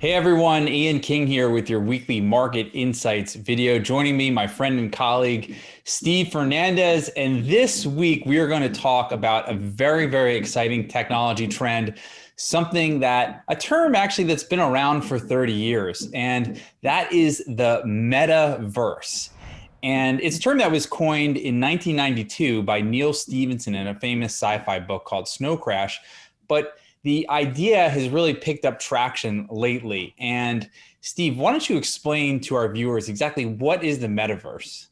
Hey everyone, Ian King here with your weekly market insights video. Joining me, my friend and colleague, Steve Fernandez. And this week, we are going to talk about a very exciting technology trend, a term actually that's been around for 30 years, and that is the metaverse. And it's a term that was coined in 1992 by Neil Stephenson in a famous sci-fi book called Snow Crash. But the idea has really picked up traction lately. And Steve, why don't you explain to our viewers exactly what is the metaverse?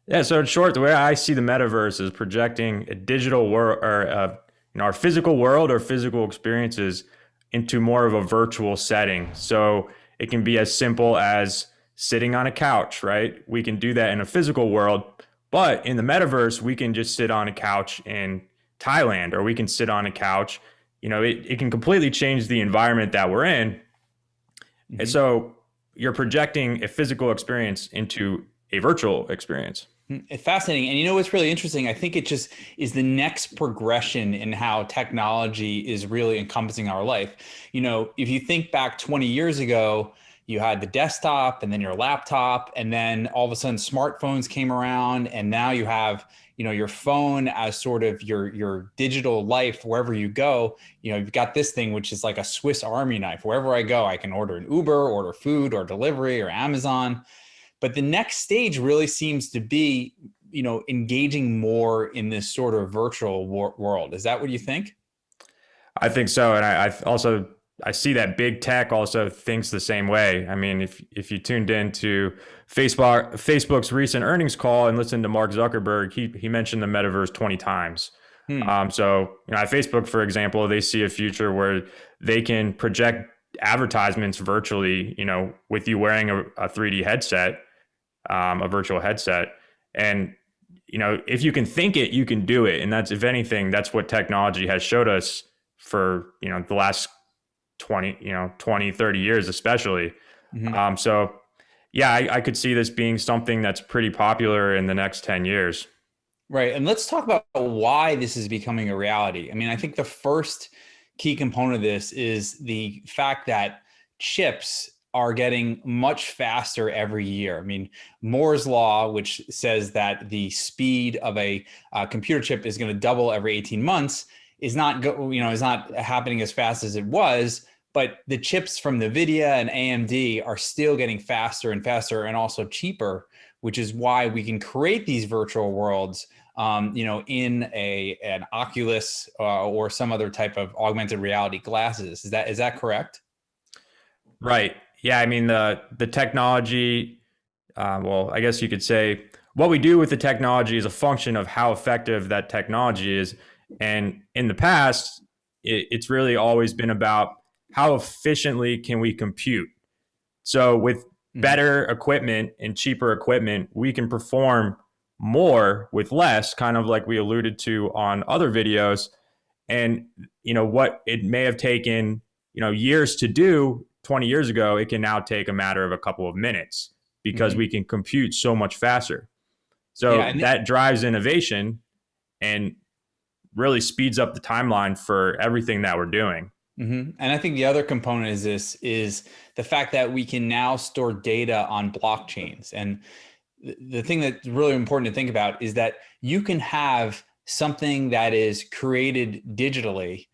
Yeah, so in short, the way I see the metaverse is projecting a digital world or our physical world or physical experiences into more of a virtual setting. So it can be as simple as sitting on a couch, right? We can do that in a physical world, but in the metaverse, we can just sit on a couch in Thailand, or we can sit on a couch. It can completely change the environment that we're in. Mm-hmm. And so you're projecting a physical experience into a virtual experience. It's fascinating. And you know what's really interesting? I think it just is the next progression in how technology is really encompassing our life. If you think back 20 years ago, you had the desktop and then your laptop, and then all of a sudden smartphones came around, and now you have your phone as sort of your digital life wherever you go. You've got this thing which is like a Swiss Army knife. Wherever I go, I can order an Uber, order food or delivery or Amazon. But the next stage really seems to be engaging more in this sort of virtual world. Is that what you think? I think so. And I see that big tech also thinks the same way. I mean, if you tuned into Facebook's recent earnings call and listened to Mark Zuckerberg, he mentioned the metaverse 20 times. So at Facebook, for example, they see a future where they can project advertisements virtually, with you wearing a 3D headset, a virtual headset. And, if you can think it, you can do it. And that's, if anything, that's what technology has showed us for, the last 20, 30 years, especially. Mm-hmm. So yeah, I could see this being something that's pretty popular in the next 10 years. Right. And let's talk about why this is becoming a reality. I mean, I think the first key component of this is the fact that chips are getting much faster every year. I mean, Moore's law, which says that the speed of a computer chip is going to double every 18 months, is not happening as fast as it was. But the chips from NVIDIA and AMD are still getting faster and faster, and also cheaper, which is why we can create these virtual worlds, in an Oculus or some other type of augmented reality glasses. Is that correct? Right. Yeah. I mean, the technology, well, I guess you could say what we do with the technology is a function of how effective that technology is. And in the past, it's really always been about how efficiently can we compute. So with better equipment and cheaper equipment, we can perform more with less, kind of like we alluded to on other videos. And, what it may have taken, years to do 20 years ago, it can now take a matter of a couple of minutes because we can compute so much faster. So that drives innovation and really speeds up the timeline for everything that we're doing. Mm-hmm. And I think the other component is the fact that we can now store data on blockchains. And the thing that's really important to think about is that you can have something that is created digitally,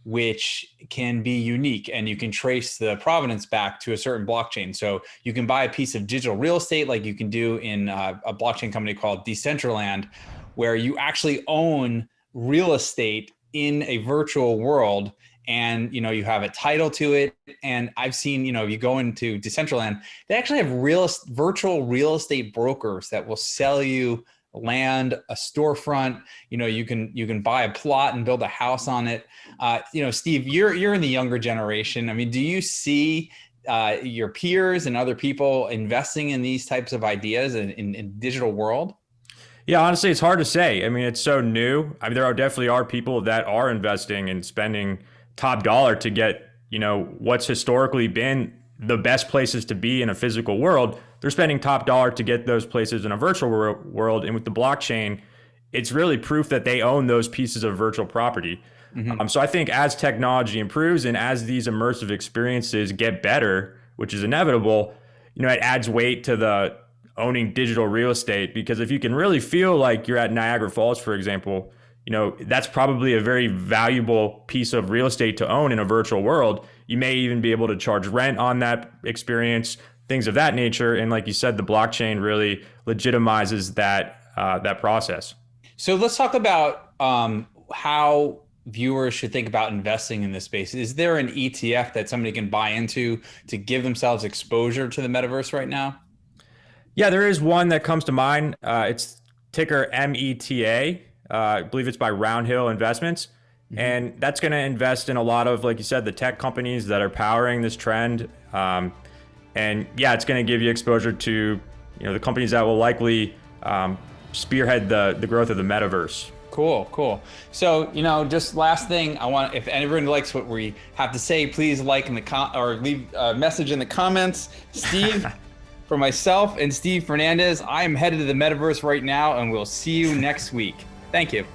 which can be unique, and you can trace the provenance back to a certain blockchain. So you can buy a piece of digital real estate like you can do in a blockchain company called Decentraland, where you actually own real estate in a virtual world, and you have a title to it. And I've seen, you go into Decentraland, they actually have virtual real estate brokers that will sell you land, a storefront. You can buy a plot and build a house on it. Steve, you're in the younger generation. I mean, do you see your peers and other people investing in these types of ideas in digital world? Yeah, honestly, it's hard to say. I mean, it's so new. I mean, definitely are people that are investing and spending top dollar to get, what's historically been the best places to be in a physical world. They're spending top dollar to get those places in a virtual world. And with the blockchain, it's really proof that they own those pieces of virtual property. Hmm. So I think as technology improves and as these immersive experiences get better, which is inevitable, it adds weight to the owning digital real estate, because if you can really feel like you're at Niagara Falls, for example, that's probably a very valuable piece of real estate to own in a virtual world. You may even be able to charge rent on that experience, things of that nature. And like you said, the blockchain really legitimizes that process. So let's talk about how viewers should think about investing in this space. Is there an ETF that somebody can buy into to give themselves exposure to the metaverse right now? Yeah, there is one that comes to mind. It's ticker META. I believe it's by Roundhill Investments. And that's going to invest in a lot of, like you said, the tech companies that are powering this trend. And yeah, it's going to give you exposure to the companies that will likely spearhead the growth of the metaverse. Cool, cool. So, just last thing, if anyone likes what we have to say, please like in the or leave a message in the comments. Steve, for myself and Steve Fernandez, I am headed to the metaverse right now, and we'll see you next week. Thank you.